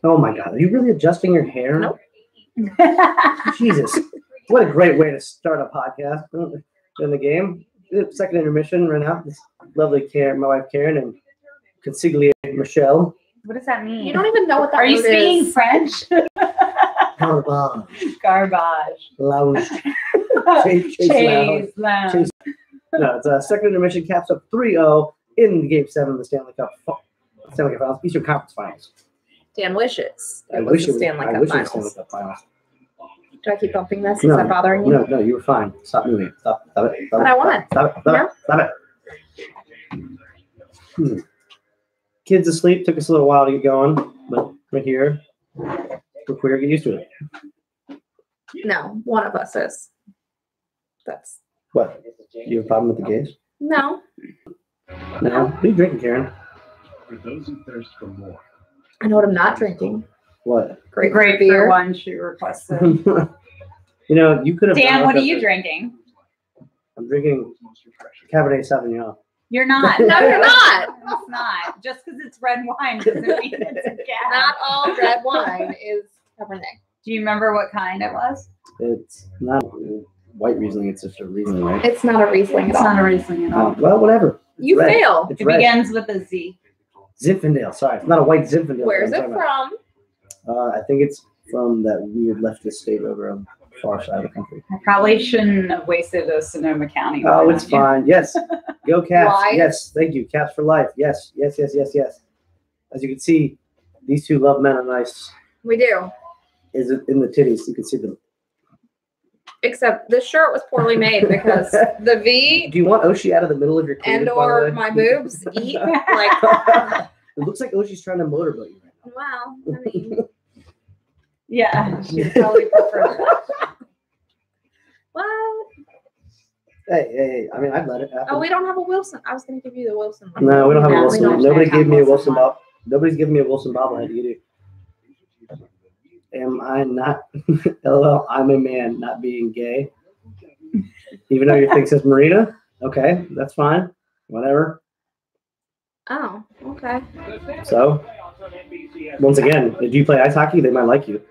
Oh my God, are you really adjusting your hair? Nope. Jesus, what a great way to start a podcast in the game. Second intermission right now. This lovely Karen, my wife Karen, and consigliere Michele. What does that mean? You don't even know what that Are you word speaking is. French? Garbage. Garbage. Lounge. Chase lounge. Chase. No, it's a second intermission caps up 3-0 in Game 7 of the Stanley Cup Finals, Eastern Conference Finals. Dan wishes I it wish was the Stanley Cup Stanley Finals. Cup Finals. Do I keep bumping this? No, Is that bothering you? No, you were fine. Stop moving it. Stop it. Stop But it. I want it. Stop it. Kids asleep. Took us a little while to get going, but we're here. We're queer. Get used to it. No, one of us is. That's What? You have a problem with the gays? no. No. What are you drinking, Karen? For those who thirst for more. I know what I'm not drinking. What? Great beer one she requested. You know, you could have. Dan, what are you drinking? I'm drinking Cabernet Sauvignon. You're not. No, you're not. It's not. Just because it's red wine doesn't mean it's a gas. Not all red wine is Cabernet. Do you remember what kind it was? It's not white Riesling. It's just a Riesling, right? It's not a Riesling at It's all. not a Riesling at all. Well, whatever. You Red. fail. It's It red. begins with a Z. Zinfandel. Sorry, it's not a white Zinfandel. Where's I'm it talking about. from? I think it's from that weird leftist state over on the far side of the country. I probably shouldn't have wasted a Sonoma County. Oh, one it's on you. fine. Yes. Go Caps. Why? Yes. Thank you. Caps for life. Yes. Yes. Yes. Yes. Yes. As you can see, these two love men are nice. We do. Is it in the titties? You can see them. Except this shirt was poorly made because the V Do you want Oshi out of the middle of your cleavage, and by the or way? my boobs eat like. It looks like Oshi's trying to motorboat you right now. Wow. I mean, Yeah, she probably prefer that. what? Hey. I mean, I'd let it happen. Oh, we don't have a Wilson. I was going to give you the Wilson one. No, we don't have a No, we Wilson. don't. Nobody gave me a Wilson Wilson bob. Nobody's giving me a Wilson bobblehead. You do. Am I not? LOL. I'm a man, not being gay. Even though your thing says Marina. Okay, that's fine. Whatever. Oh, okay. So, once again, if you play ice hockey, they might like you.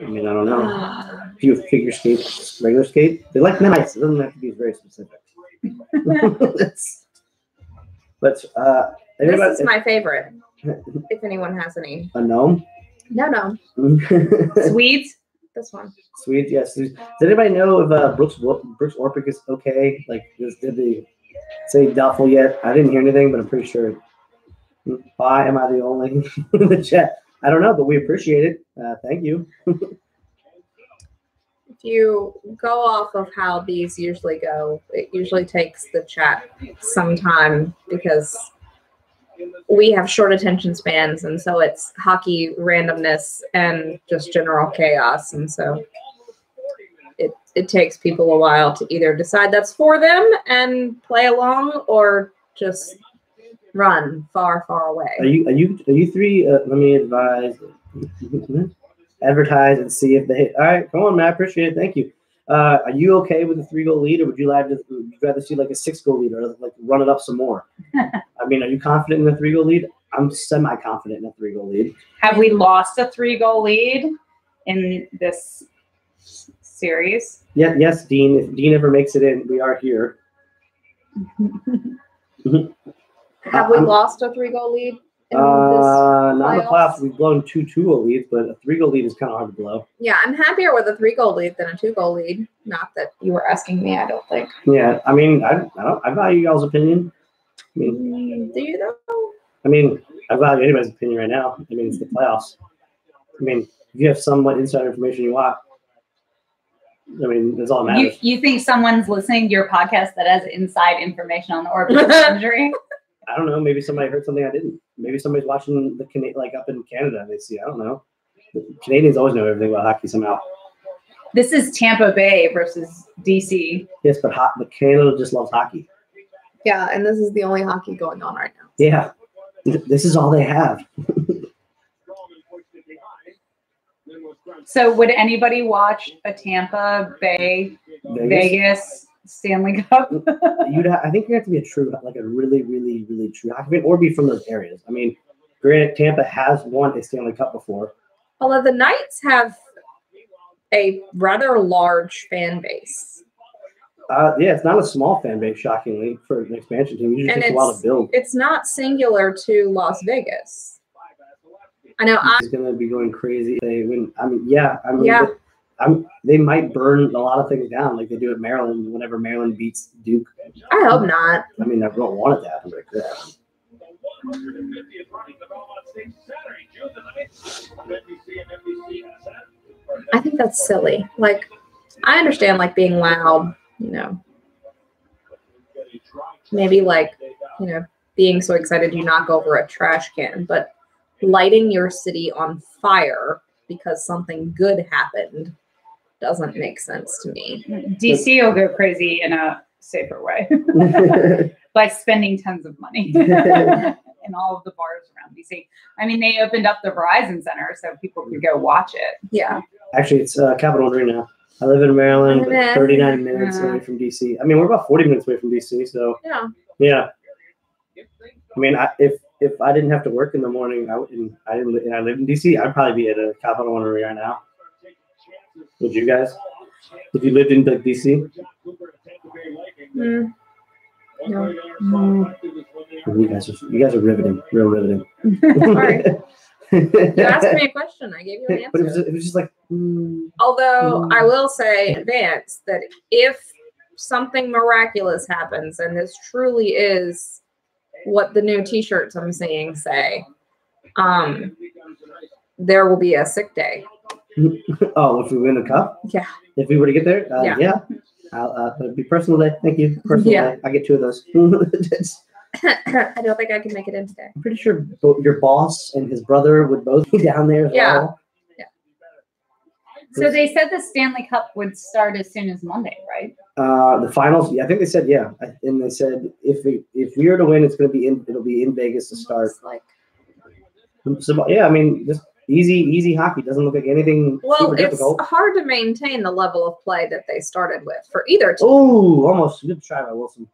I mean, I don't know. If you figure skate, regular skate, they like nice. It doesn't have to be very specific. But This is my favorite. If anyone has any. a gnome. No. Swedes? This one. Sweet, yes. Does anybody know if Brooks Orpik is okay? Like, did they say doubtful yet? I didn't hear anything, but I'm pretty sure. Why am I the only in the chat? I don't know, but we appreciate it. Thank you. If you go off of how these usually go, it usually takes the chat some time because we have short attention spans, and so it's hockey randomness and just general chaos, and so it takes people a while to either decide that's for them and play along, or just run far away. Are you three? Let me advertise and see if they. All right, come on, man. I appreciate it. Thank you. Are you okay with a 3-goal lead, or would you rather see like a 6-goal lead, or like run it up some more? I mean, are you confident in a 3-goal lead? I'm semi-confident in a 3-goal lead. Have we lost a 3-goal lead in this series? Yeah, yes, Dean. If Dean ever makes it in, we are here. Have we lost a 3-goal lead in Not in the playoffs? playoffs. We've blown 2 2-goal leads, but a 3-goal lead is kind of hard to blow. Yeah, I'm happier with a 3-goal lead than a 2-goal lead. Not that you were asking me, I don't think. Yeah, I mean, I value y'all's opinion. I mean, Do you though? I mean, I value anybody's opinion right now. I mean, it's the playoffs. I mean, if you have somewhat inside information you want, I mean, that's all that matters. You think someone's listening to your podcast that has inside information on the orbital injury? I don't know. Maybe somebody heard something I didn't. Maybe somebody's watching like up in Canada and they see. I don't know. The Canadians always know everything about hockey somehow. This is Tampa Bay versus DC. Yes, but Canada just loves hockey. Yeah, and this is the only hockey going on right now. Yeah, this is all they have. So would anybody watch a Tampa Bay Vegas Stanley Cup. I think you have to be a true, like a really, really, really true hockey fan, or be from those areas. I mean, granted, Tampa has won a Stanley Cup before. Although the Knights have a rather large fan base. Yeah, it's not a small fan base, shockingly, for an expansion team. It usually takes a while to build. It's not singular to Las Vegas. I know It's going to be going crazy. They win. I mean, yeah. They might burn a lot of things down like they do at Maryland whenever Maryland beats Duke. I hope not. I mean, I don't want it to happen, but it could happen. I think that's silly. Like, I understand like being loud, you know. Maybe like, you know, being so excited you knock over a trash can, but lighting your city on fire because something good happened doesn't make sense to me. DC will go crazy in a safer way by spending tons of money in all of the bars around DC. I mean, they opened up the Verizon Center so people could go watch it. Yeah. Actually, it's Capital One now. I live in Maryland, but 39 minutes away from DC. I mean, we're about 40 minutes away from DC, so yeah. I mean, if I didn't have to work in the morning, I live in DC, I'd probably be at a Capital One right now. Would you guys? If you lived in like DC? No. You guys are riveting, real riveting. Sorry. You asked me a question. I gave you an answer. But it was just like. Although I will say, in advance, that if something miraculous happens, and this truly is what the new T-shirts I'm seeing say, there will be a sick day. Oh, if we win the cup? Yeah. If we were to get there? Yeah. It'd be personal day. Thank you. Personal day. I get 2 of those. I don't think I can make it in today. I'm pretty sure your boss and his brother would both be down there as well. Yeah. So they said the Stanley Cup would start as soon as Monday, right? The finals, I think they said and they said if we were to win, it'll be in Vegas to start. So yeah, I mean, just easy hockey. Doesn't look like anything super difficult. It's hard to maintain the level of play that they started with for either team. Oh, almost good try by Wilson.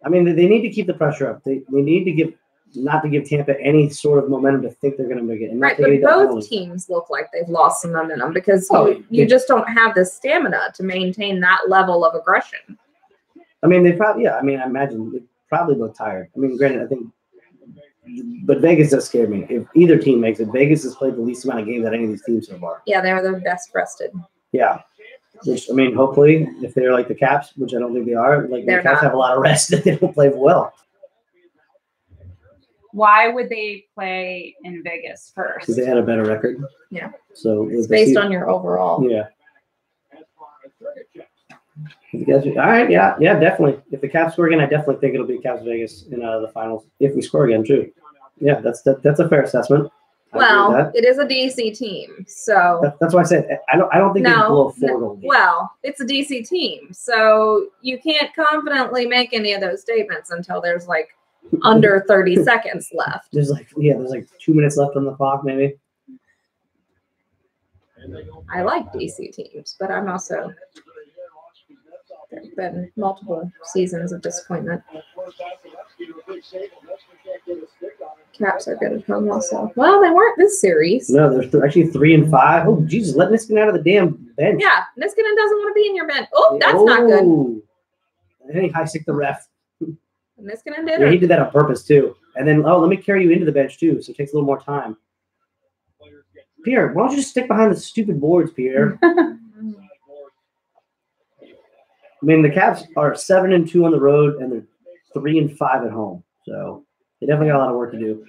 I mean, they need to keep the pressure up. They need to not to give Tampa any sort of momentum to think they're going to make it. And right, but both teams look like they've lost some momentum because you just don't have the stamina to maintain that level of aggression. I mean, they probably, I mean, I imagine they probably look tired. I mean, granted, I think, but Vegas does scare me. If either team makes it, Vegas has played the least amount of games that any of these teams so far. Yeah, they're the best rested. Yeah. Which, I mean, hopefully, if they're like the Caps, which I don't think they are, like the Caps have a lot of rest that they don't play well. Why would they play in Vegas first? Because they had a better record. Yeah. So it's based on your overall. Yeah. You guys, all right, yeah, definitely. If the Caps score again, I definitely think it'll be Caps Vegas in the finals. If we score again, too. Yeah, that's a fair assessment. Well, it is a DC team, so that's why I said I don't think they can blow a 4-goal game. Well, it's a DC team, so you can't confidently make any of those statements until there's like under 30 seconds left. There's like 2 minutes left on the clock, maybe. I like DC teams, but I'm also there have been multiple seasons of disappointment. Caps are good at home also. Well, they weren't this series. No, they're actually 3-5. Oh, Jesus, let Niskanen out of the damn bench. Yeah, Niskanen doesn't want to be in your bench. Oh, that's not good. And then he high-sticked the ref. Niskanen did he did that on purpose, too. And then, let me carry you into the bench, too, so it takes a little more time. Pierre, why don't you just stick behind the stupid boards, Pierre? I mean, the Caps are 7-2 on the road, and they're 3-5 at home. So they definitely got a lot of work to do.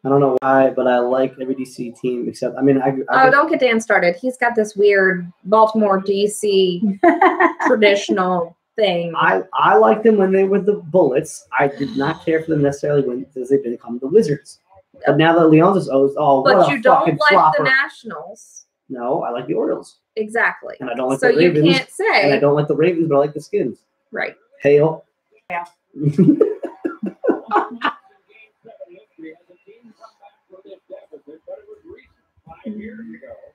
I don't know why, but I like every DC team except. I mean, don't get Dan started. He's got this weird Baltimore DC traditional thing. I liked them when they were the Bullets. I did not care for them necessarily when they become the Wizards. But now that Leon's is but you don't like flopper. The Nationals. No, I like the Orioles. Exactly. And I don't like the Ravens. So you can't say. And I don't like the Ravens, but I like the Skins. Right. Hail. Yeah.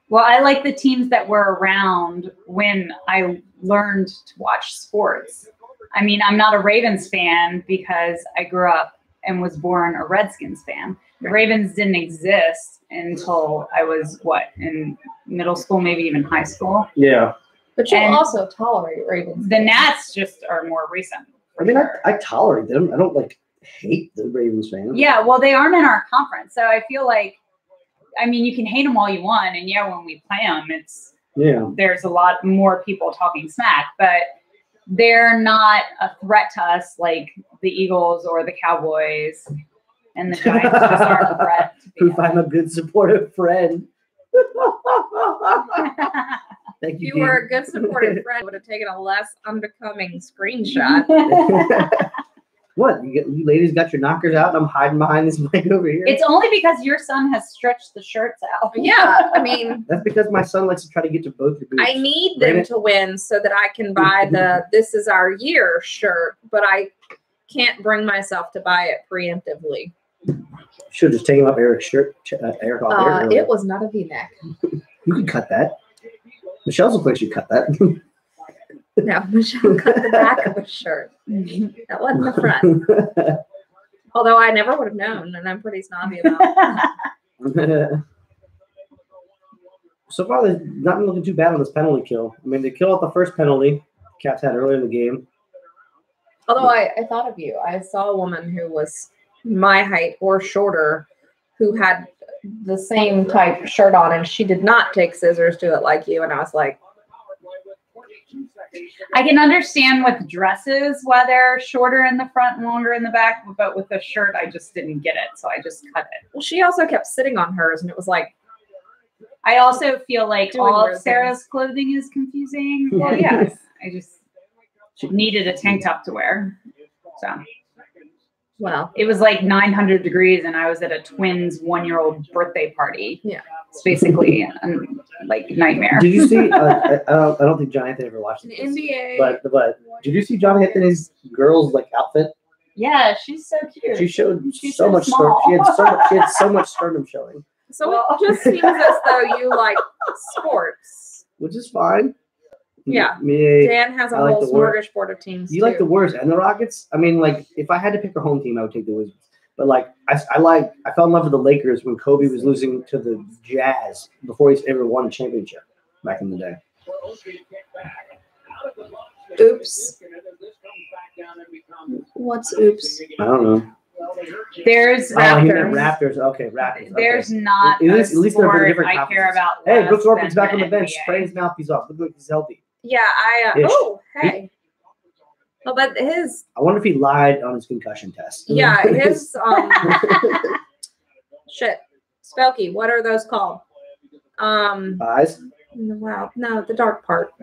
Well, I like the teams that were around when I learned to watch sports. I mean, I'm not a Ravens fan because I grew up and was born a Redskins fan. The Ravens didn't exist until I was, in middle school, maybe even high school. Yeah. But you also tolerate Ravens. The Nats just are more recent. I mean, I tolerate them. I don't, like, hate the Ravens fans. Yeah, well, they aren't in our conference. So I feel like, I mean, you can hate them all you want. And, yeah, when we play them, there's a lot more people talking smack. But they're not a threat to us like the Eagles or the Cowboys, and the Giants just aren't a threat. Proof I'm a good supportive friend. Thank you. If you were a good supportive friend, would have taken a less unbecoming screenshot. What? You ladies got your knockers out, and I'm hiding behind this mic over here. It's only because your son has stretched the shirts out. Yeah, I mean, that's because my son likes to try to get to both your boobs. I need them to win so that I can buy the "This Is Our Year" shirt, but I can't bring myself to buy it preemptively. Should have just taken off Eric's shirt. Eric off Eric. It was not a V-neck. You could cut that. Michelle's a place you cut that. No, Michelle cut the back of a shirt. That wasn't the front. Although I never would have known, and I'm pretty snobby about it. So far, they've not been looking too bad on this penalty kill. I mean, they killed out the first penalty Caps had earlier in the game. Although I thought of you. I saw a woman who was my height or shorter who had the same type shirt on, and she did not take scissors to it like you. And I was like, I can understand with dresses why they're shorter in the front and longer in the back, but with a shirt, I just didn't get it, so I just cut it. Well, she also kept sitting on hers, and it was like, I also feel like doing all weird of Sarah's things. clothing is confusing. Well, yes, I just needed a tank top to wear. So, well, it was like 900 degrees, and I was at a twins' 1-year-old birthday party. Yeah. It's basically like nightmare. Did you see? I don't think John Anthony ever watched an this. NBA. But did you see John Anthony's girl's like outfit? Yeah, she's so cute. She showed She's so so much. small. She had so much sternum showing, So it just seems as though you like sports. which is fine. Yeah. Me, Dan has a I like whole the word. smorgasbord of teams. you like the Warriors and the Rockets? I mean, like if I had to pick a home team, I would take the Wizards. But like I fell in love with the Lakers when Kobe was losing to the Jazz before he's ever won a championship back in the day. Oops. What's oops? I don't know. There's Oh, he meant Raptors. Raptors. Okay, Raptors. There's okay. not At least they're sport in different I care conferences. about. Hey, less Brooks Orping's than back on the bench, NBA. spraying his mouthpiece off. Look like he's healthy. Yeah, Ish. oh, hey. Well, but his, I wonder if he lied on his concussion test. yeah, his, shit. Spelky, what are those called? Eyes. Wow, no, the dark part.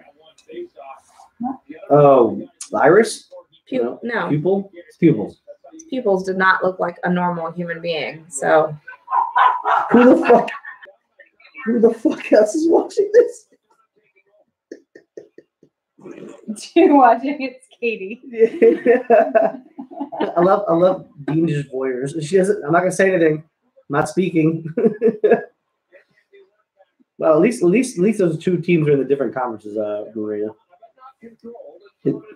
Oh, iris. No, Pupil. It's pupils. his pupils did not look like a normal human being. So, Who the fuck else is watching this? You're watching. It's Katie. I love Dean just voyeurs. She doesn't. I'm not gonna say anything. I'm not speaking. Well, at least those two teams are in the different conferences. Maria.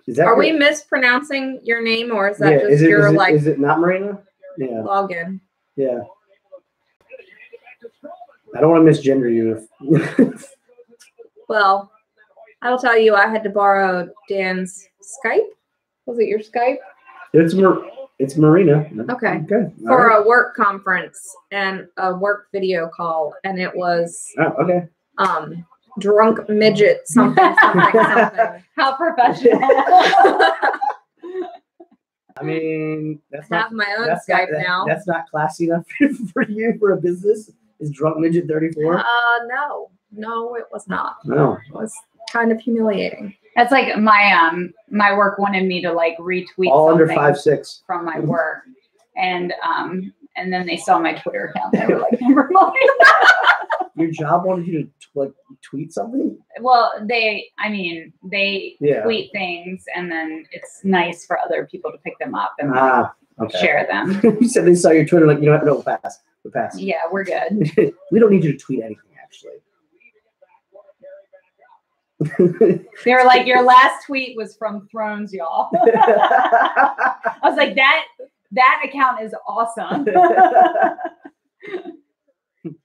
Is that are we right? mispronouncing your name, or is that just is your like is it not Marina? Yeah. login? Yeah. I don't want to misgender you. Well, I'll tell you, I had to borrow Dan's Skype. Was it your Skype? It's Marina. Okay. Okay. For a work conference and a work video call, and it was okay. drunk midget something. How professional. I mean, that's I not have my own that's Skype not, now. That's not classy enough for you for a business. Is drunk midget 34? No, it was not. No. It was kind of humiliating. That's like my my work wanted me to like retweet All under something 5'6". from my work, and then they saw my Twitter account. They were like, never mind. Your job wanted you to like tweet something? Well, they Yeah. tweet things, and then it's nice for other people to pick them up and Okay. share them. You said they saw your Twitter, like, you know what? No, we'll pass. We'll pass. Yeah, we're good. We don't need you to tweet anything, actually. They were like, your last tweet was from Thrones, y'all. I was like, that account is awesome.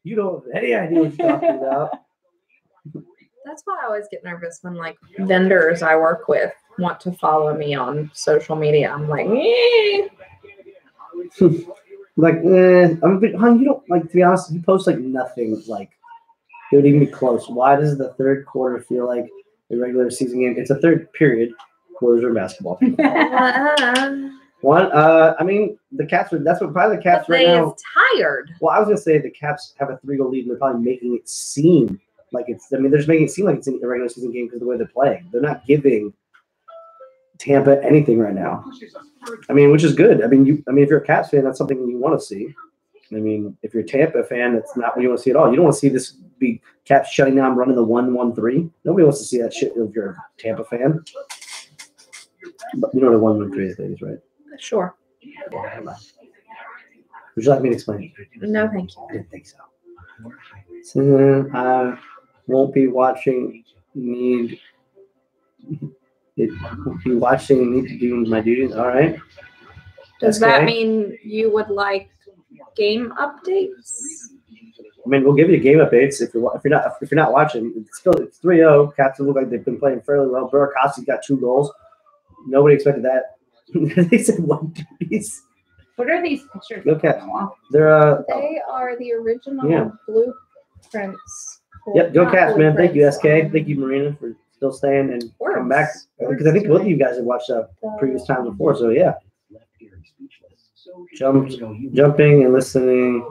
You don't have any idea what you're talking about. That's why I always get nervous when like vendors I work with want to follow me on social media. I'm like, Like, hon, you don't like, to be honest, you post like nothing like it would even be close. Why does the third quarter feel like a regular season game? It's a third period. Quarters are basketball. One, I mean, the Caps are. That's what probably the Caps right now. Is tired. Well, I was gonna say the Caps have a 3-goal lead, and they're probably making it seem like it's. I mean, they're just making it seem like it's a regular season game because of the way they're playing. They're not giving Tampa anything right now. I mean, which is good. I mean, if you're a Caps fan, that's something you want to see. I mean, if you're a Tampa fan, that's not what you want to see at all. You don't want to see this be Caps shutting down, running the 1-1-3. Nobody wants to see that shit if you're a Tampa fan. But you know what a 1-1-3 is, right? Sure. Would you like me to explain it? No, thank you. I didn't think so. So I won't be watching. Need to do my duties. All right. Does that mean you would like game updates? I mean, we'll give you game updates if you're not watching. It's 3-0. Caps look like they've been playing fairly well. Burakovsky's got 2 goals. Nobody expected that. They said 1 piece. What are these pictures? Look at they're They are the original blueprints. Yep, go Caps, man. Thank you, SK. Thank you, Marina, for still staying and coming back. Because I think both of you guys have watched previous times before, so yeah. Jumping and listening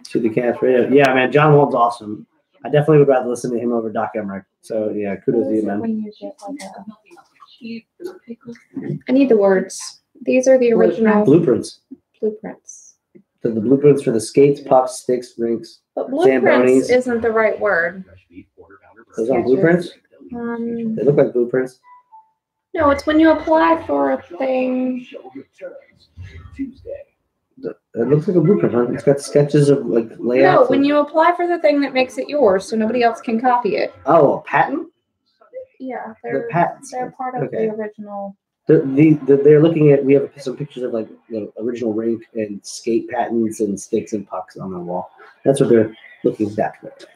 to the Caps radio. Yeah, man, John Wall's awesome. I definitely would rather listen to him over Doc Emmerich. So yeah, kudos to you, man. I need the words. These are the original blueprints. Blueprints. So the blueprints for the skates, pucks, sticks, rinks, but blueprints Zambonis. Isn't the right word. Those aren't blueprints? They look like blueprints. No, it's when you apply for a thing. It looks like a blueprint, huh? It's got sketches of like layouts. No, when you apply for the thing that makes it yours, so nobody else can copy it. Oh, a patent? Yeah, the patents. They're part of the original. They're looking at. We have some pictures of like the original rink and skate patents and sticks and pucks on the wall. That's what they're looking back at.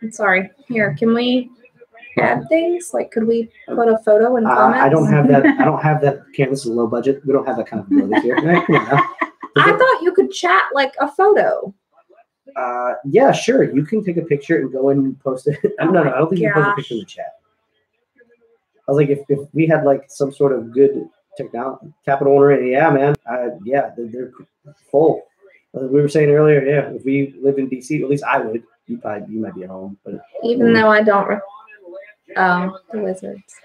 I'm sorry. Here, can we add things? Like, could we put a photo in comments? I don't have that. I don't have that. This is low budget. We don't have that kind of ability here. Right, come on now. I thought you could chat like a photo. Yeah, sure. You can take a picture and go in and post it. No, I don't think you can post a picture in the chat. I was like, if we had like some sort of good technology, capital owner, yeah, man, they're full. We were saying earlier, yeah, if we lived in DC, at least I would. You might be at home, but even though I don't. The Wizards.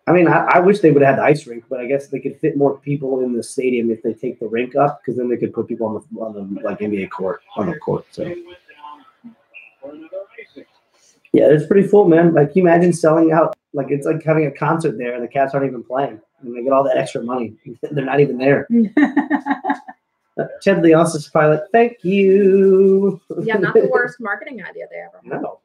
I mean, I wish they would have had the ice rink, but I guess they could fit more people in the stadium if they take the rink up, because then they could put people on the like NBA court on the court. So yeah, it's pretty full, man. Like, can you imagine selling out? Like, it's like having a concert there, and the Cats aren't even playing, and they get all that extra money. They're not even there. Ted Leonsis pilot, thank you. Yeah, not the worst marketing idea they ever had. No.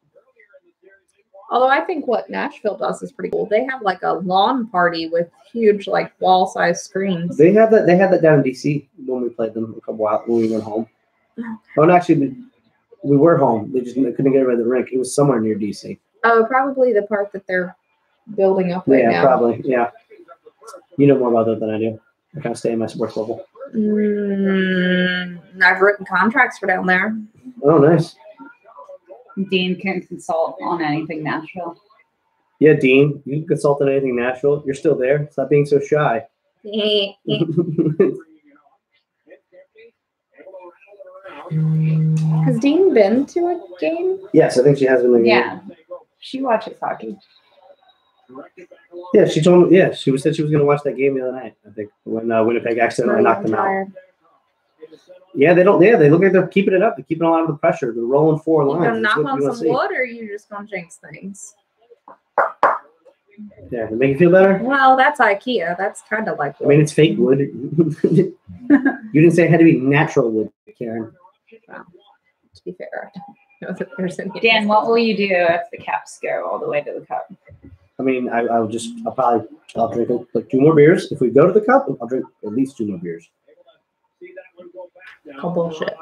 Although I think what Nashville does is pretty cool. They have like a lawn party with huge like wall-sized screens. They have that. They had that down in DC when we played them a couple out when we went home. Oh, and actually, we were home. They couldn't get rid of the rink. It was somewhere near DC. Oh, probably the part that they're building up right now. Yeah, probably. Yeah. You know more about that than I do. I kind of stay in my sports bubble. I've written contracts for down there. Oh, nice. Dean can consult on anything Nashville. Yeah, Dean, you can consult on anything Nashville. You're still there. Stop being so shy. Has Dean been to a game? Yes, I think she has been. Yeah, she watches hockey. Yeah, she told me. Yeah, she said she was going to watch that game the other night. I think when Winnipeg accidentally knocked them out. Yeah, they don't. Yeah, they look like they're keeping it up. They're keeping a lot of the pressure. They're rolling 4 lines. You gonna knock on some wood, or are you just gonna jinx things? Yeah, to make you feel better. Well, that's IKEA. That's kind of like wood. I mean, it's fake wood. You didn't say it had to be natural wood, Karen. Well, to be fair. know that there's any. Dan, what will you do if the Caps go all the way to the Cup? I mean, I'll drink like 2 more beers. If we go to the Cup, I'll drink at least 2 more beers. Oh, bullshit.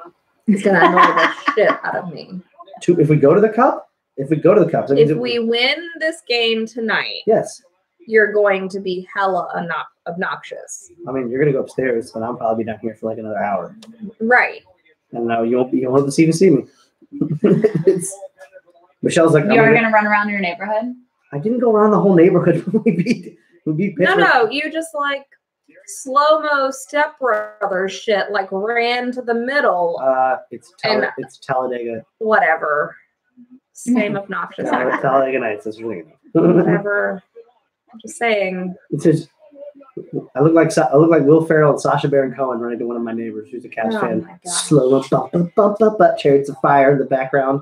He's going to annoy the shit out of me. If we go to the Cup? If we go to the Cup. If we win this game tonight, yes, you're going to be hella obnoxious. I mean, you're going to go upstairs, and I'll probably be down here for like another hour. Right. And now you won't even see me. Michelle's like, You're going to run around your neighborhood? I didn't go around the whole neighborhood when we beat Pittsburgh. No, you just like slow-mo stepbrother shit, like ran to the middle. It's Talladega. Whatever. Same obnoxious. Talladega Nights. That's really good. Whatever. I'm just saying. It's just, I look like Will Ferrell and Sacha Baron Cohen running to one of my neighbors who's a Caps fan. Slow up, chariots of fire in the background.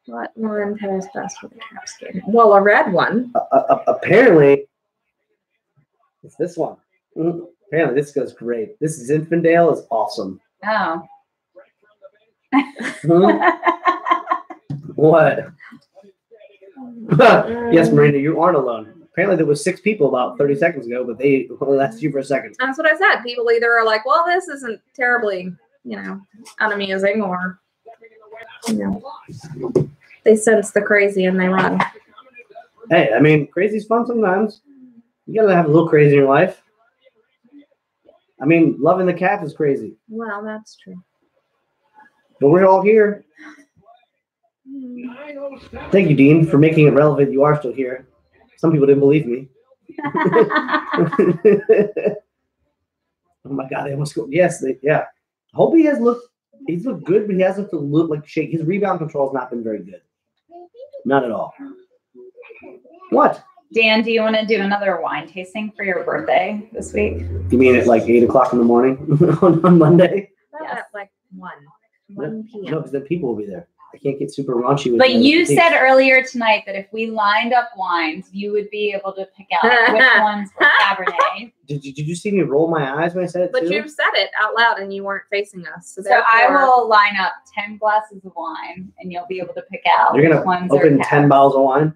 What one pairs best for the Caps game? Well, a red one. Apparently, it's this one. Apparently, this goes great. This Zinfandel is awesome. Oh. What? Yes, Miranda, you aren't alone. Apparently, there was 6 people about 30 seconds ago, but they only lasted you for a second. That's what I said. People either are like, well, this isn't terribly, unamusing, or, they sense the crazy and they run. Hey, I mean, crazy's fun sometimes. You gotta have a little crazy in your life. I mean, loving the Caps is crazy. Well, that's true. But we're all here. Thank you, Dean, for making it relevant. You are still here. Some people didn't believe me. Oh my God, they almost go. Yes, yeah. I hope he's looked good, but he hasn't looked like shake. His rebound control has not been very good. Not at all. What? Dan, do you want to do another wine tasting for your birthday this week? You mean at like 8 o'clock in the morning on Monday? Yes. At like 1 p.m. No, because then people will be there. I can't get super raunchy with But you said earlier tonight that if we lined up wines, you would be able to pick out which ones were Cabernet. Did you see me roll my eyes when I said it But too? you said it out loud and you weren't facing us. So I will line up 10 glasses of wine and you'll be able to pick out You're which going ones to open are 10 bottles of wine?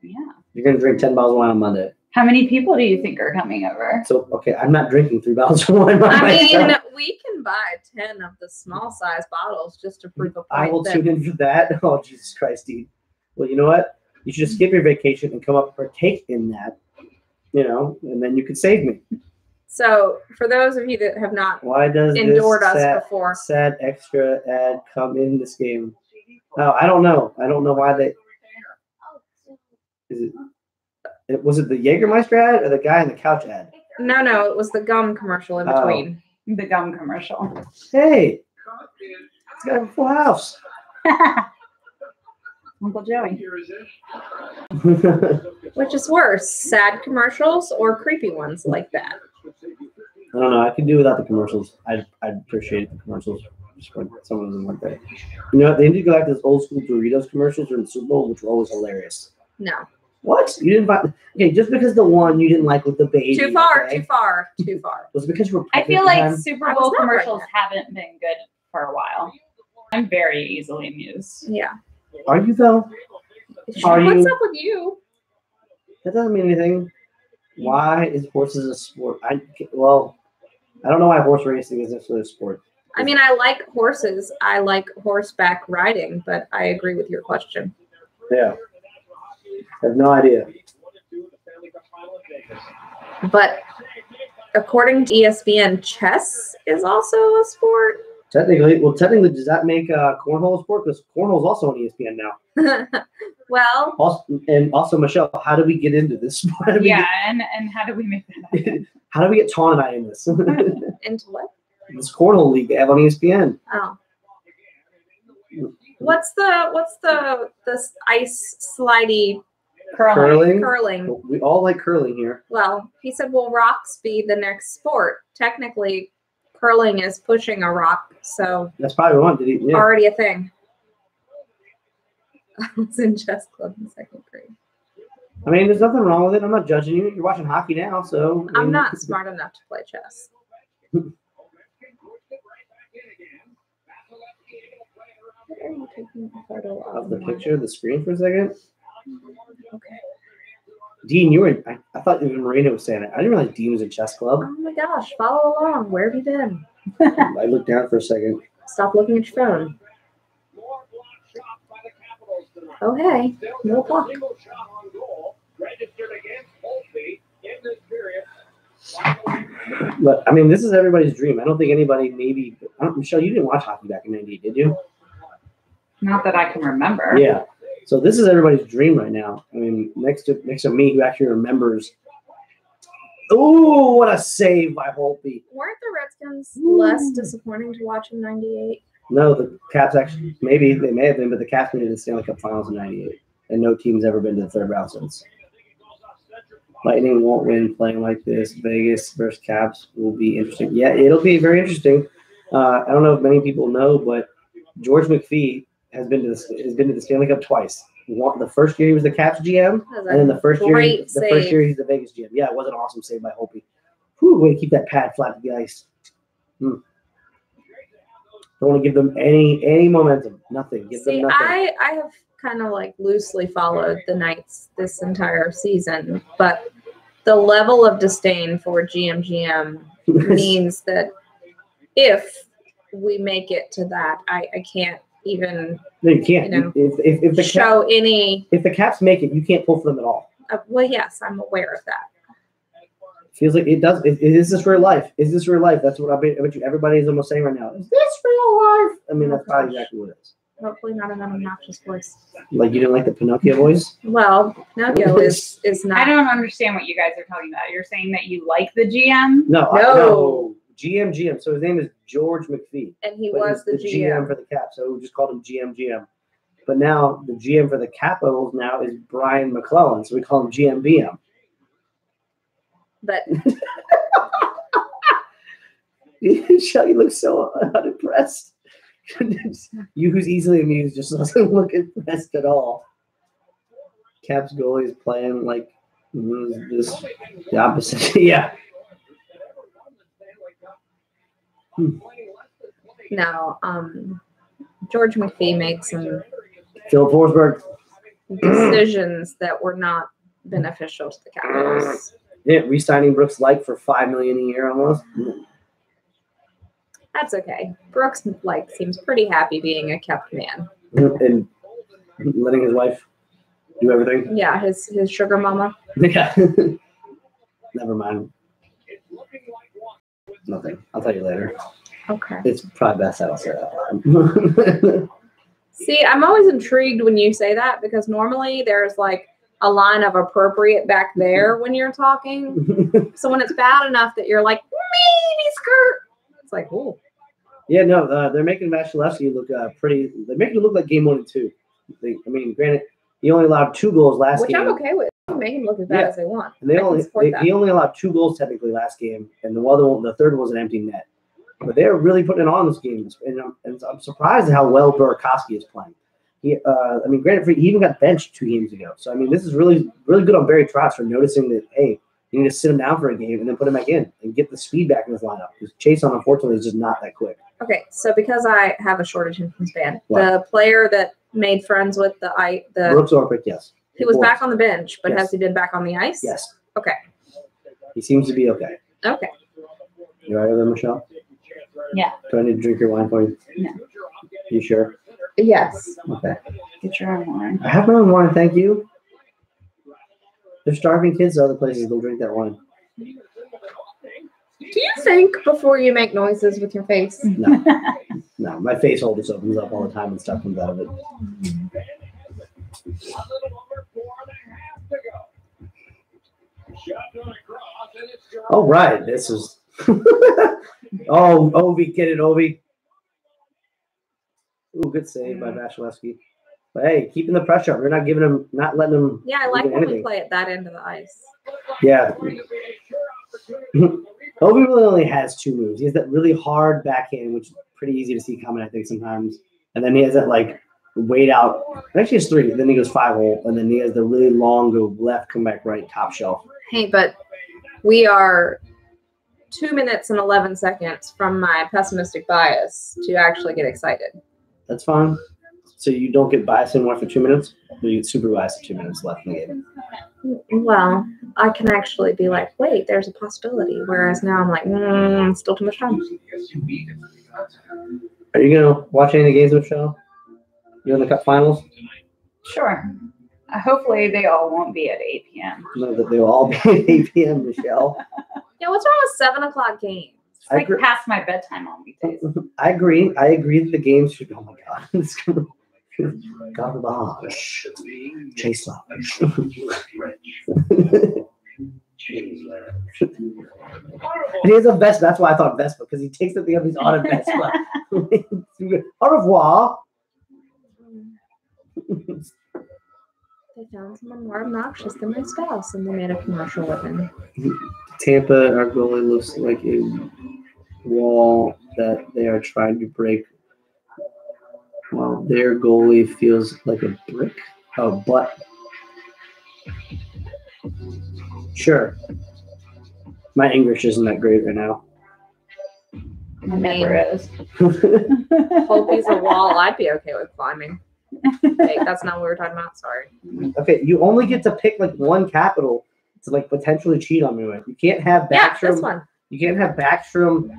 Yeah. You're going to drink 10 bottles of wine on Monday. How many people do you think are coming over? So, okay, I'm not drinking 3 bottles of wine by myself. We can buy 10 of the small size bottles just to prove a point. I will tune in for that. Oh, Jesus Christ, Dean. Well, you know what? You should just skip your vacation and come up and partake in that, and then you could save me. So, for those of you that have not endured us before, sad extra ad come in this game? Oh, I don't know. I don't know why they. Was it the Jägermeister ad or the guy in the couch ad? No, it was the gum commercial in between. The gum commercial. Hey, it's got a full house. Uncle Joey. Which is worse, sad commercials or creepy ones like that? I don't know. I could do without the commercials. I'd appreciate the commercials. Some of them weren't there. They need to go back to those old school Doritos commercials during the Super Bowl, which were always hilarious. No. What? You didn't find? Okay, just because the one you didn't like with the baby. Too far. Was it because you were? I feel like Super Bowl commercials haven't been good for a while. I'm very easily amused. Yeah. Are you though? What's up with you? That doesn't mean anything. Why is horses a sport? I don't know why horse racing is necessarily a sport. I mean, I like horses. I like horseback riding, but I agree with your question. Yeah. I have no idea. But according to ESPN, chess is also a sport. Technically, does that make cornhole a sport? Because cornhole is also on ESPN now. Well. Also, Michelle, how do we get into this? And how do we make that happen? How do we get Tom and I in this? Into what? This cornhole league they have on ESPN. Oh. What's the ice slidey curling? We all like curling here. Well, he said, will rocks be the next sport? Technically, curling is pushing a rock, so that's probably one. Already a thing. I was in chess club in 2nd grade. I mean, there's nothing wrong with it. I'm not judging you. You're watching hockey now, so I'm not smart enough to play chess. Photo of the one. picture, the screen for a second. Okay. Dean, you were. I thought even Marina was saying it. I didn't realize Dean was in chess club. Oh my gosh, follow along. Where have you been? I looked down for a second. Stop looking at your phone. Oh, hey. No clock. But I mean, this is everybody's dream. I don't think anybody maybe. Michelle, you didn't watch hockey back in '98, did you? Not that I can remember. Yeah. So this is everybody's dream right now. I mean, next to me, who actually remembers. Oh, what a save by Holtby! Weren't the Redskins less disappointing to watch in '98? No, the Caps actually, maybe they may have been, but the Caps made it to the Stanley Cup Finals in '98, and no team's ever been to the third round since. Lightning won't win playing like this. Vegas versus Caps will be interesting. Yeah, it'll be very interesting. I don't know if many people know, but George McPhee has been to the Stanley Cup twice. The first year he was the Caps GM, and then the first year he's the Vegas GM. Yeah, it was an awesome save by Holtby. Whew, way to keep that pad flat to the ice. Don't want to give them any momentum. Nothing. Give them nothing. I have kind of like loosely followed the Knights this entire season, but the level of disdain for GM means that if we make it to that, I can't even. No, you can't. If the Caps make it, you can't pull for them at all. Well, yes, I'm aware of that. Feels like it does. Is this real life? Is this real life? That's what I bet you everybody is almost saying right now. Is this real life? I mean, that's probably exactly what it is. Hopefully not an obnoxious voice. Like you didn't like the Pinocchio voice? Well, Pinocchio is not. I don't understand what you guys are talking about. You're saying that you like the GM? No. GM. So his name is George McPhee. And he was the GM for the Caps. So we just called him GM. But now the GM for the Capitals now is Brian McClellan. So we call him GMBM. But Shelly looks so unimpressed. You who's easily amused just doesn't look impressed at all. Caps goalie is playing like the opposite. Yeah. No, George McPhee made some Philip Forsberg decisions that were not beneficial to the Capitals. Yeah, re-signing Brooks Light for $5 million a year almost. That's okay. Brooks seems pretty happy being a kept man. And letting his wife do everything. Yeah, his sugar mama. Yeah. Never mind. Nothing. I'll tell you later. Okay. It's probably best I don't say that. See, I'm always intrigued when you say that because normally there's like a line of appropriate back there when you're talking. So when it's bad enough that you're like, maybe skirt, it's like, oh. Yeah, no, they're making Vasilevsky look pretty. They're making it look like game 1 and 2. I mean, granted, he only allowed 2 goals last game. Which I'm okay with. They make him look as bad as they want. And he only allowed 2 goals technically last game, and the third was an empty net. But they're really putting it on this game, and I'm surprised at how well Burakovsky is playing. Granted, he even got benched 2 games ago. So I mean, this is really, really good on Barry Trotz for noticing that. Hey, you need to sit him down for a game and then put him back in and get the speed back in his lineup because Chason, unfortunately, is just not that quick. Okay, so because I have a short attention span, What? the player that made friends with the Brooks Orpik, yes. he was back on the bench, but Yes. Has he been back on the ice? Yes. Okay. He seems to be okay. Okay. You all right with him, Michelle? Yeah. Do I need to drink your wine for you? No. You sure? Yes. Okay. Get your own wine. I have my own wine, thank you. They're starving kids to other places. They'll drink that wine. Do you think before you make noises with your face? No. No, my face hole just opens up all the time and stuff comes out of it. All right, this is. Oh, Ovi, get it, Ovi. Ooh, good save by Vasilevsky. But hey, keeping the pressure up. We're not giving him, not letting him. Yeah, I like do when we anything. play at that end of the ice. Yeah. Ovi really only has 2 moves. He has that really hard backhand, which is pretty easy to see coming, I think, sometimes. And then he has that, wait out. Actually, it's 3. Then he goes 5-hole. And then he has the really long go left, come back right, top shelf. Hey, but we are 2 minutes and 11 seconds from my pessimistic bias to actually get excited. That's fine. So you don't get biased anymore for 2 minutes? Or you get super biased at 2 minutes left in the game? Well, I can actually be like, wait, there's a possibility. Whereas now I'm like, still too much time. Are you going to watch any of the games, Michelle? You're in the cup finals? Sure. Hopefully they all won't be at 8 p.m. No, that they'll all be at 8 p.m., Michelle. Yeah, what's wrong with 7 o'clock games? It's like past my bedtime on weekdays. I agree that the games should be, oh my God. It's garbage. Chase love. And he has a Vespa. That's why I thought Vespa, because he takes the thing up, he's on a Vespa. Au revoir. They found someone more obnoxious than my spouse, and they made a commercial with him. Tampa, our goalie looks like a wall that they are trying to break, while their goalie feels like a brick. Oh, but sure. My English isn't that great right now. It never is. Hope he's a wall. I'd be okay with climbing. Hey, that's not what we were talking about. Sorry. Okay, you only get to pick like one capital to like potentially cheat on me with. You can't have Yeah, this Backstrom. one. You can't have Backstrom,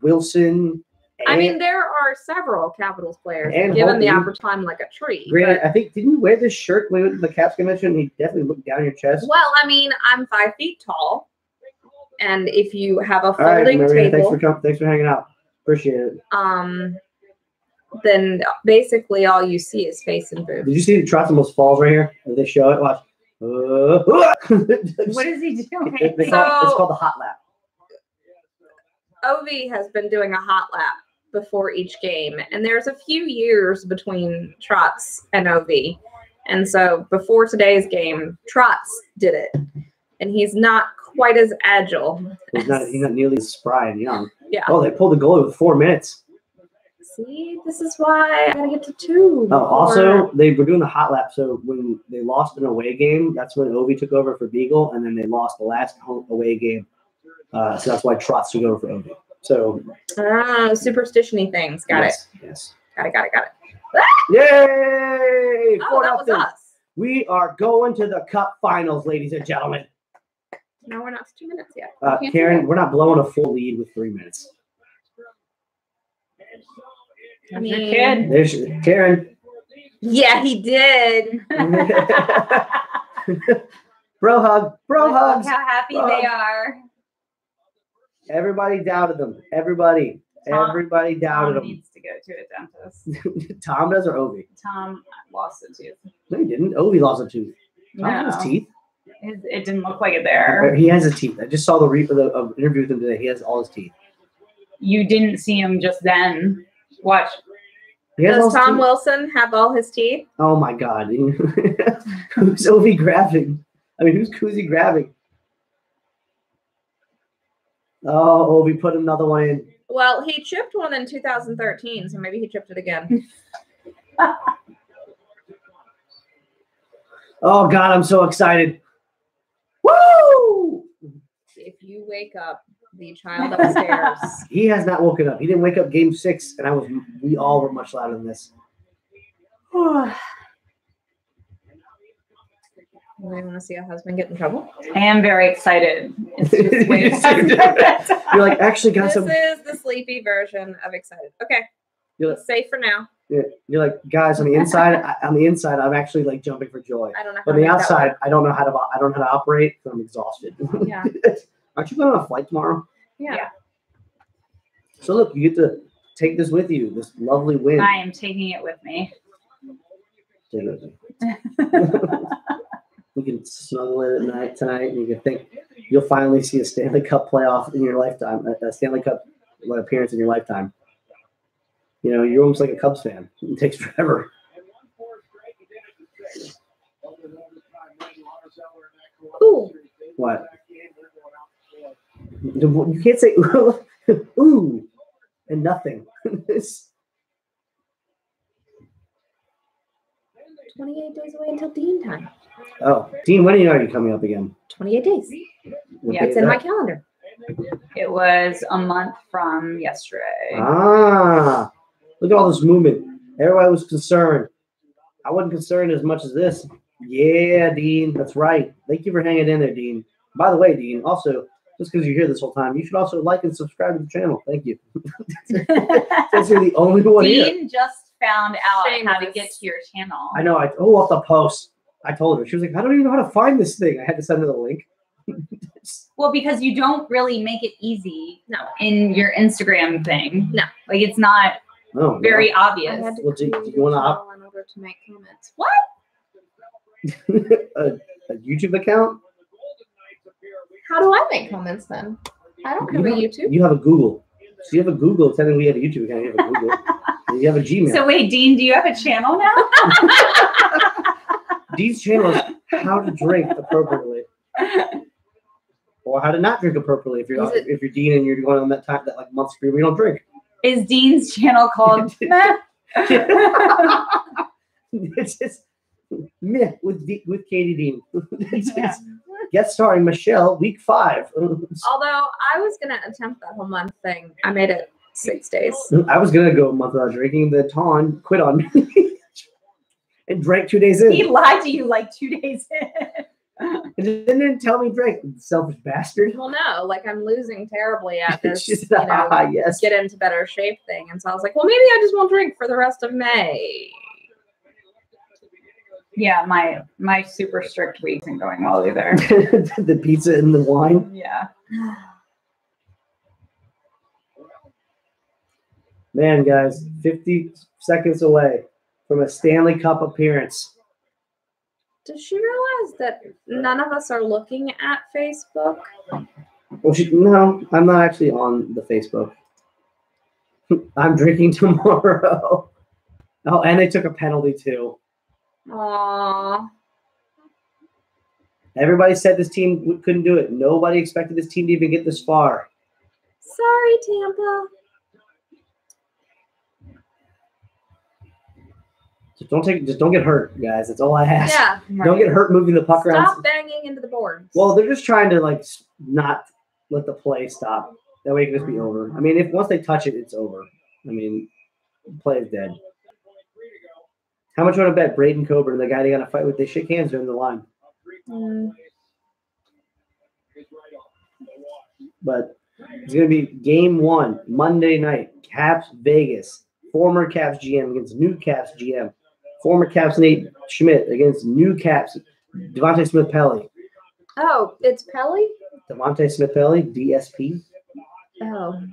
Wilson. I mean, there are several Capitals players And given the Holtby. opportunity like a tree. Granted, but- I think didn't you wear this shirt when we went to the Caps convention? He definitely looked down your chest. Well, I mean, I'm 5 feet tall, and if you have a All right, folding Maria, table, thanks for hanging out. Appreciate it. then basically all you see is face and Did boobs. you see the Trotz almost falls right here? Did they show it? Watch. What is he doing? It's called the hot lap. Ovi has been doing a hot lap before each game, and there's a few years between Trotz and Ovi. And so before today's game, Trotz did it, and he's not quite as agile. He's not nearly as spry and young. Yeah. Oh, they pulled the goalie with 4 minutes. See, this is why I gotta get to 2. Oh, also, they were doing the hot lap. So when they lost an away game, that's when Ovi took over for Beagle, and then they lost the last home away game. So that's why Trotz took over for Ovi. So superstition-y things. Got yes, it. Yes. Got it. Yay! Oh, 4 that was nothing. us. We are going to the Cup Finals, ladies and gentlemen. No, we're not to 2 minutes yet. We can't do Karen, that. we're not blowing a full lead with 3 minutes. I Your mean, kid. There's Karen. yeah, he did. Bro hug. Bro Look hugs. how happy Bro they hugs. are. Everybody doubted them. Everybody doubted Tom them. needs to go to a dentist. Tom does or Ovi? Tom lost a tooth. No, he didn't. Ovi lost a tooth. Tom has No, teeth. it didn't look like it there. He has his teeth. I just saw the interview with him today. He has all his teeth. You didn't see him just then. Watch. He has all Does his Tom teeth. Wilson have all his teeth? Oh my God. Who's Ovi grabbing? I mean, who's Kuzi grabbing? Oh, Ovi put another one in. Well, he chipped one in 2013, so maybe he chipped it again. Oh God, I'm so excited. Woo! If you wake up the child upstairs, He has not woken up. He didn't wake up game 6, and we all were much louder than this. you want to see a husband get in trouble? I am very excited. It's just way You're like, actually, guys, This is the sleepy version of excited. Okay, You're it's safe for now. you're like, guys, on the inside, I'm actually like jumping for joy. I don't know. But how on the to make that outside, work. I don't know how to operate. So I'm exhausted. Yeah. Aren't you going on a flight tomorrow? Yeah. So look, you get to take this with you. This lovely win. I am taking it with me. Take it with you. You can snuggle in at night tonight, and you can think you'll finally see a Stanley Cup playoff in your lifetime, a Stanley Cup appearance in your lifetime. You know, you're almost like a Cubs fan. It takes forever. Ooh. What? You can't say ooh and nothing. 28 days away until Dean time. Oh, Dean, when are you coming up again? 28 days. What Yeah, day It's is in my that? calendar. It was a month from yesterday. Ah, look at all this movement. Everybody was concerned. I wasn't concerned as much as this. Yeah, Dean, that's right. Thank you for hanging in there, Dean. By the way, Dean, also, just because you're here this whole time, you should also like and subscribe to the channel. Thank you. Since you're the only one here. Dean just found out how to Shameless. get to your channel. I know. Off the post. I told her. She was like, I don't even know how to find this thing. I had to send her the link. Well, because you don't really make it easy No. in your Instagram thing. No. Like, it's not Oh, very I obvious. had to Well, do create you wanna a channel in order to make comments. What? a YouTube account? How do I make comments then? I don't have a YouTube. You have a Google. So you have a Google. Technically, you have a YouTube account. You have a Google. And you have a Gmail. So wait, Dean, do you have a channel now? Dean's channel is how to drink appropriately, or how to not drink appropriately. If you're Dean and you're going on that time that like month period, we don't drink. Is Dean's channel called Meh? It's just meh with Katie Dean. It's guest starring Michele, week 5. Although I was gonna attempt that whole month thing, I made it 6 days. I was gonna go a month without drinking. The Ton quit on me and drank 2 days in. He lied to you like 2 days in. And then didn't tell me drink. Selfish bastard. Well, no, like I'm losing terribly at this. She's you know, yes. get into better shape thing, and so I was like, well, maybe I just won't drink for the rest of May. Yeah, my super strict week isn't going well either. The pizza and the wine. Yeah. Man, guys, 50 seconds away from a Stanley Cup appearance. Does she realize that none of us are looking at Facebook? Well, no, I'm not actually on the Facebook. I'm drinking tomorrow. Oh, and they took a penalty too. Aww. Everybody said this team couldn't do it. Nobody expected this team to even get this far. Sorry, Tampa. Just don't get hurt, guys. That's all I ask. Yeah. Don't get hurt moving the puck around. Stop banging into the boards. Well, they're just trying to like not let the play stop. That way it can just be over. I mean, if once they touch it, it's over. I mean, the play is dead. How much you want to bet Braden Coburn, the guy they got to fight with, they shake hands during the line? But it's going to be game 1, Monday night, Caps Vegas. Former Caps GM against new Caps GM. Former Caps Nate Schmidt against new Caps Devontae Smith-Pelly. Oh, it's Pelly? Devontae Smith-Pelly, DSP. Oh.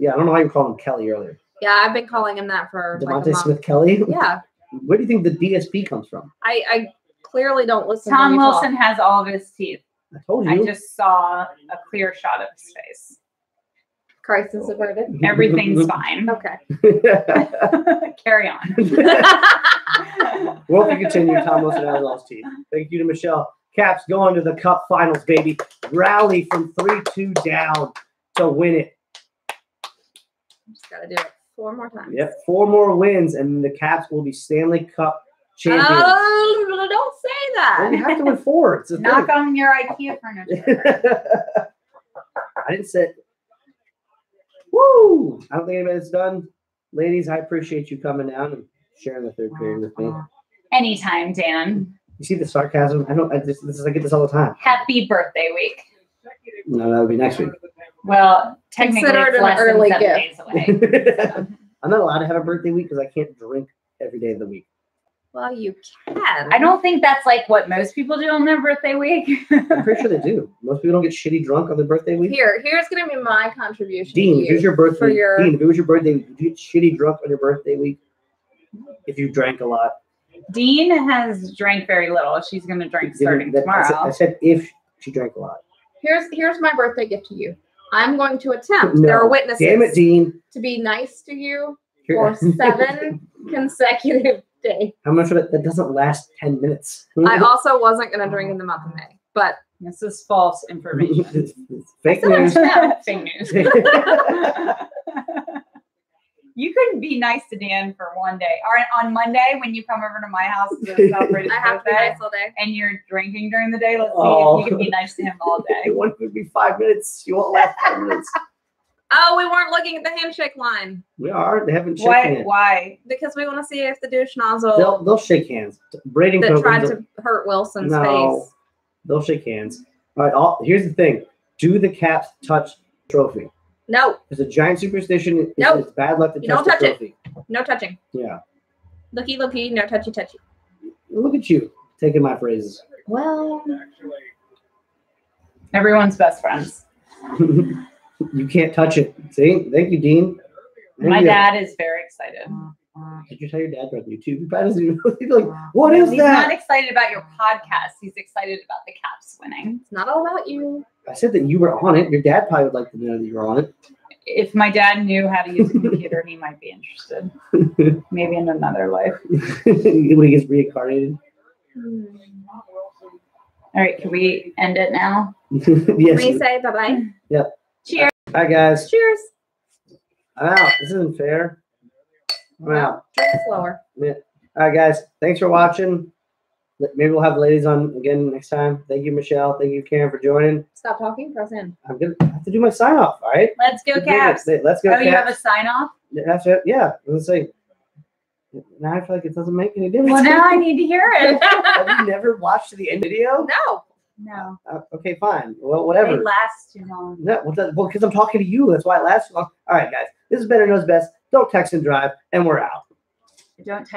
Yeah, I don't know why you called him Kelly earlier. Yeah, I've been calling him that for like a Devontae month. Smith-Kelly? Yeah. Where do you think the DSP comes from? I clearly don't listen to Tom you Wilson talk. has all of his teeth. I told I you. just saw a clear shot of his face. Crisis averted. Everything's fine. Okay. Carry on. Well, if you continue, Tom Wilson has all his teeth. Thank you to Michele. Caps going to the Cup Finals, baby. Rally from 3-2 down to win it. Just gotta do it 4 more times. Yep, 4 more wins, and the Caps will be Stanley Cup champions. Oh, don't say Well, you that. have to win 4. It's a Knock thing. on your IKEA furniture. I didn't say. Woo! I don't think anybody's done. Ladies, I appreciate you coming down and sharing the third period with me. Anytime, Dan. You see the sarcasm? I get this all the time. Happy birthday week. No, that'll be next week. Well, technically, Consider it it's an less early than 7 days away. I'm not allowed to have a birthday week because I can't drink every day of the week. Well, you can. I don't think that's like what most people do on their birthday week. I'm pretty sure they do. Most people don't get shitty drunk on their birthday week. Here's gonna be my contribution. Dean, to if you it was your birthday, for your Dean, if it was your birthday week, would you get shitty drunk on your birthday week? If you drank a lot. Dean has drank very little. She's going to drink starting tomorrow. I said if she drank a lot. Here's my birthday gift to you. I'm going to attempt. No. There are witnesses. Damn it, Dean. To be nice to you for 7 consecutive days. How much of it? That doesn't last 10 minutes. I also wasn't going to drink in the month of May, but This is false information. It's fake news. Fake news. You couldn't be nice to Dan for one day. All right, on Monday when you come over to my house to celebrate his I have to be birthday nice all day. and you're drinking during the day, let's see Oh. if you can be nice to him all day. It won't be 5 minutes. You won't last 10 minutes. Oh, we weren't looking at the handshake line We are. They haven't shaken Why? hands. Why? because we want to see if the douche nozzle They'll shake hands. Brady and that Coke tried will- to hurt Wilson's No. face. They'll shake hands. All right. Here's the thing. Do the Caps touch the trophy? No, It's a giant superstition. It's, Nope. it's bad luck to You touch don't the touch it. trophy. no touching. Yeah. Looky, looky, no touchy, touchy. Look at you taking my phrases. Well, Everyone's best friends. You can't touch it. See? Thank you, Dean. Thank My you. dad is very excited. Did you tell your dad about YouTube? He probably doesn't even know. He's like, what is He's that? not excited about your podcast. He's excited about the Caps winning. it's not all about you. I said that you were on it. Your dad probably would like to know that you were on it. If my dad knew how to use a computer, he might be interested. Maybe in another life. When he gets reincarnated. All right, can we end it now? Yes. We say bye-bye. Cheers. Hi, guys. Cheers. I'm out. This isn't fair. I'm out. Drink slower. All right, guys. Thanks for watching. Maybe we'll have the ladies on again next time. Thank you, Michelle. Thank you, Karen, for joining. Stop talking. Press in. I'm going to have to do my sign off, all right? Let's go, Caps. Let's go, Oh, you have a Caps. sign off? That's it. Yeah. Let's say. Now I feel like it doesn't make any difference. Well, now I need to hear it. Have you never watched the end video? No. No, Okay, fine. Well, they whatever. last too long. No, well, because I'm talking to you. That's why it lasts so long. All right, guys. This is Better Knows Best. Don't text and drive, and we're out. Don't